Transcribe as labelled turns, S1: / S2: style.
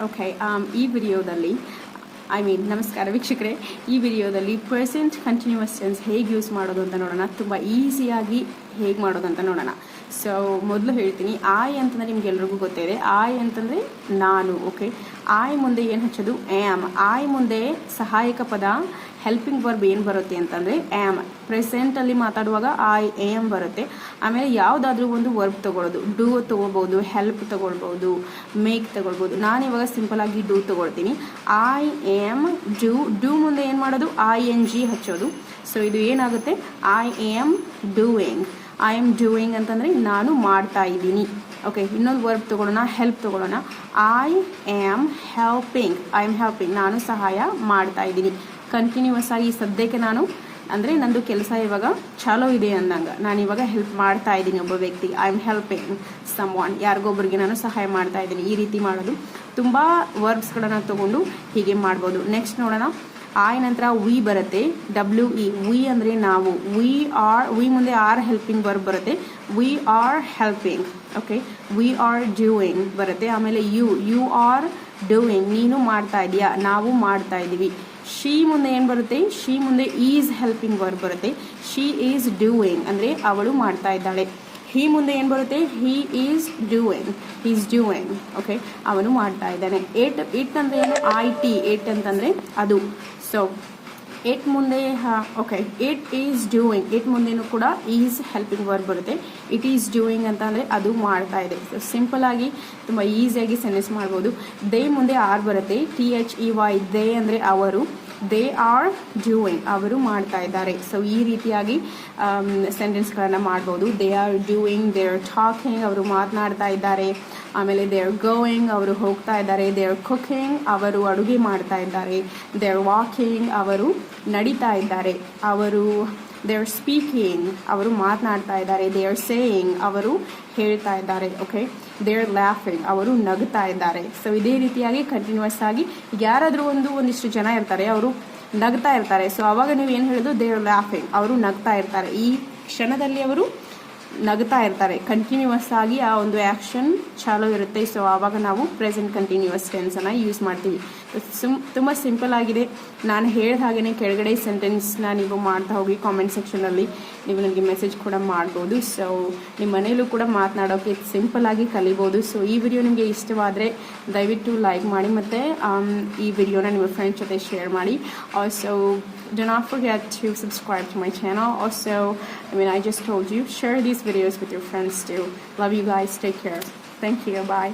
S1: Okay, ಈ ವಿಡಿಯೋದಲ್ಲಿ ನಮಸ್ಕಾರ ವೀಕ್ಷಕರೇ. ಈ ವಿಡಿಯೋದಲ್ಲಿ ಪ್ರೆಸೆಂಟ್ ಕಂಟಿನ್ಯೂಸ್ ಟೆನ್ಸ್ ಹೇಗೆ ಯೂಸ್ ಮಾಡೋದು ಅಂತ ನೋಡೋಣ. ತುಂಬ ಈಸಿಯಾಗಿ ಹೇಗೆ ಮಾಡೋದು ಅಂತ ನೋಡೋಣ. ಸೊ ಮೊದಲು ಹೇಳ್ತೀನಿ, ಆಯ್ ಅಂತಂದರೆ ನಿಮ್ಗೆಲ್ರಿಗೂ ಗೊತ್ತಿದೆ. ಆಯ್ ಅಂತಂದರೆ ನಾನು. ಓಕೆ, ಆಯ್ ಮುಂದೆ ಏನು ಹಚ್ಚೋದು? ಆ್ಯಮ್. ಆಯ್ ಮುಂದೆ ಸಹಾಯಕ ಪದ ಹೆಲ್ಪಿಂಗ್ ವರ್ಬ್ ಏನು ಬರುತ್ತೆ ಅಂತಂದರೆ ಆ್ಯಮ್. ಪ್ರೆಸೆಂಟಲ್ಲಿ ಮಾತಾಡುವಾಗ ಐ ಆ್ಯಮ್ ಬರುತ್ತೆ. ಆಮೇಲೆ ಯಾವುದಾದ್ರೂ ಒಂದು ವರ್ಬ್ ತೊಗೊಳ್ಳೋದು. ಡೂ ತೊಗೊಳ್ಬೋದು, ಹೆಲ್ಪ್ ತೊಗೊಳ್ಬೋದು, ಮೇಕ್ ತೊಗೊಳ್ಬೋದು. ನಾನಿವಾಗ ಸಿಂಪಲಾಗಿ ಡೂ ತೊಗೊಳ್ತೀನಿ. ಐ ಆ್ಯಮ್ ಡೂ ಮುಂದೆ ಏನು ಮಾಡೋದು? ING ಹಚ್ಚೋದು. ಸೊ ಇದು ಏನಾಗುತ್ತೆ? I am doing. I am doing ಅಂತಂದರೆ ನಾನು ಮಾಡ್ತಾ ಇದ್ದೀನಿ. ಓಕೆ, ಇನ್ನೊಂದು ವರ್ಬ್ ತೊಗೊಳ್ಳೋಣ, ಹೆಲ್ಪ್ ತೊಗೊಳ್ಳೋಣ. I am helping. I am helping, ನಾನು ಸಹಾಯ ಮಾಡ್ತಾ ಇದ್ದೀನಿ. ಕಂಟಿನ್ಯೂಸ್ ಆಗಿ ಸದ್ಯಕ್ಕೆ ನಾನು ಅಂದರೆ ನಂದು ಕೆಲಸ ಇವಾಗ ಚಾಲೋ ಇದೆ ಅಂದಂಗೆ ನಾನು ಇವಾಗ ಹೆಲ್ಪ್ ಮಾಡ್ತಾ ಇದ್ದೀನಿ ಒಬ್ಬ ವ್ಯಕ್ತಿಗೆ. I am helping someone. ಯಾರಿಗೊಬ್ಬರಿಗೆ ನಾನು ಸಹಾಯ ಮಾಡ್ತಾ ಇದ್ದೀನಿ. ಈ ರೀತಿ ಮಾಡೋದು. ತುಂಬ ವರ್ಬ್ಸ್ಗಳನ್ನು ತೊಗೊಂಡು ಹೀಗೆ ಮಾಡ್ಬೋದು. ನೆಕ್ಸ್ಟ್ ನೋಡೋಣ. ಐ ನಂತರ ವಿ ಬರುತ್ತೆ. WE. ವಿ ಅಂದರೆ ನಾವು. ವಿ ಮುಂದೆ ಆರ್ ಹೆಲ್ಪಿಂಗ್ ವರ್ಬ್ ಬರುತ್ತೆ. We are helping. Okay, we are doing ಬರುತ್ತೆ. ಆಮೇಲೆ ಯು ಆರ್ ಡೂಯಿಂಗ್. ನೀನು ಮಾಡ್ತಾ ಇದೆಯಾ, ನಾವು ಮಾಡ್ತಾ ಇದ್ದೀವಿ. ಶಿ ಮುಂದೆ ಏನು ಬರುತ್ತೆ? ಶಿ ಮುಂದೆ ಈಸ್ ಹೆಲ್ಪಿಂಗ್ ವರ್ಬ್ ಬರುತ್ತೆ. ಶಿ ಈಸ್ ಡೂಯಿಂಗ್ ಅಂದರೆ ಅವಳು ಮಾಡ್ತಾ ಇದ್ದಾಳೆ. ಹಿ ಮುಂದೆ ಏನು ಬರುತ್ತೆ? He is doing. ಓಕೆ, ಅವನು ಮಾಡ್ತಾ ಇದ್ದಾನೆ. ಇಟ್ ಅಂದರೆ ಏನು? IT. ಇಟ್ ಅಂತಂದರೆ ಅದು. ಸೊ ಇಟ್ ಮುಂದೆ okay, it is doing. It ಮುಂದೆನೂ ಕೂಡ ಈಸ್ ಹೆಲ್ಪಿಂಗ್ ವರ್ಬ್ ಬರುತ್ತೆ. ಇಟ್ ಈಸ್ ಡೂಯಿಂಗ್ ಅಂತ ಅಂದರೆ ಅದು ಮಾಡ್ತಾ ಇದೆ. ಸೊ ಸಿಂಪಲ್ ಆಗಿ ತುಂಬ ಈಸಿಯಾಗಿ ಸೆಂಟೆನ್ಸ್ ಮಾಡ್ಬೋದು. ದೇ ಮುಂದೆ ಆರ್ ಬರುತ್ತೆ. THEY. ದೇ ಅಂದರೆ ಅವರು. They are doing. ಅವರು ಮಾಡ್ತಾ ಇದ್ದಾರೆ. ಸೊ ಈ ರೀತಿಯಾಗಿ ಸೆಂಟೆನ್ಸ್ಗಳನ್ನು ಮಾಡ್ಬೋದು. They are doing, they are talking, ಅವರು ಮಾತನಾಡ್ತಾ ಇದ್ದಾರೆ. ಆಮೇಲೆ ದೇ ಆರ್ ಗೋಯಿಂಗ್, ಅವರು ಹೋಗ್ತಾ ಇದ್ದಾರೆ. ದೇ ಆರ್ ಕುಕಿಂಗ್, ಅವರು ಅಡುಗೆ ಮಾಡ್ತಾ ಇದ್ದಾರೆ. ದೇ ಆರ್ ವಾಕಿಂಗ್, ಅವರು ನಡೀತಾ ಇದ್ದಾರೆ. ದೇ ಆರ್ ಸ್ಪೀಕಿಂಗ್, ಅವರು ಮಾತನಾಡ್ತಾ ಇದ್ದಾರೆ. ದೇ ಆರ್ ಸೇಯಿಂಗ್, ಅವರು ಹೇಳ್ತಾ ಇದ್ದಾರೆ. ಓಕೆ, ದೇ ಆರ್ ಲ್ಯಾಫಿಂಗ್, ಅವರು ನಗ್ತಾ ಇದ್ದಾರೆ. ಸೊ ಇದೇ ರೀತಿಯಾಗಿ ಕಂಟಿನ್ಯೂಸ್ ಆಗಿ ಯಾರಾದರೂ ಒಂದಿಷ್ಟು ಜನ ಇರ್ತಾರೆ, ಅವರು ನಗ್ತಾ ಇರ್ತಾರೆ. ಸೊ ಅವಾಗ ನೀವು ಏನು ಹೇಳೋದು? ದೇ ಆರ್ ಲ್ಯಾಫಿಂಗ್, ಅವರು ನಗ್ತಾ ಇರ್ತಾರೆ. ಈ ಕ್ಷಣದಲ್ಲಿ ಅವರು ನಗ್ತಾ ಇರ್ತಾರೆ. ಕಂಟಿನ್ಯೂಸ್ ಆಗಿ ಆ ಒಂದು ಆ್ಯಕ್ಷನ್ ಚಾಲೂ ಇರುತ್ತೆ. ಸೊ ಆವಾಗ ನಾವು ಪ್ರೆಸೆಂಟ್ ಕಂಟಿನ್ಯೂಸ್ ಟೆನ್ಸನ್ನು ಯೂಸ್ ಮಾಡ್ತೀವಿ. ತುಂಬ ಸಿಂಪಲ್ ಆಗಿದೆ. ನಾನು ಹೇಳಿದ ಹಾಗೆಯೇ ಕೆಳಗಡೆ ಸೆಂಟೆನ್ಸ್ನ ನೀವು ಮಾಡ್ತಾ ಹೋಗಿ. ಕಾಮೆಂಟ್ ಸೆಕ್ಷನಲ್ಲಿ ನೀವು ನನಗೆ ಮೆಸೇಜ್ ಕೂಡ ಮಾಡ್ಬೋದು. ಸೊ ನಿಮ್ಮ ಮನೆಯಲ್ಲೂ ಕೂಡ ಮಾತನಾಡೋಕ್ಕೆ ಸಿಂಪಲ್ ಆಗಿ ಕಲಿಬೋದು. ಸೊ ಈ ವಿಡಿಯೋ ನಿಮಗೆ ಇಷ್ಟವಾದರೆ ದಯವಿಟ್ಟು ಲೈಕ್ ಮಾಡಿ ಮತ್ತು ಈ ವಿಡಿಯೋನ ನಿಮ್ಮ ಫ್ರೆಂಡ್ಸ್ ಜೊತೆ ಶೇರ್ ಮಾಡಿ. Also do not forget to subscribe to my channel. Also, I just told you, share these videos with your friends too. Love you guys. Take care. Thank you. Bye.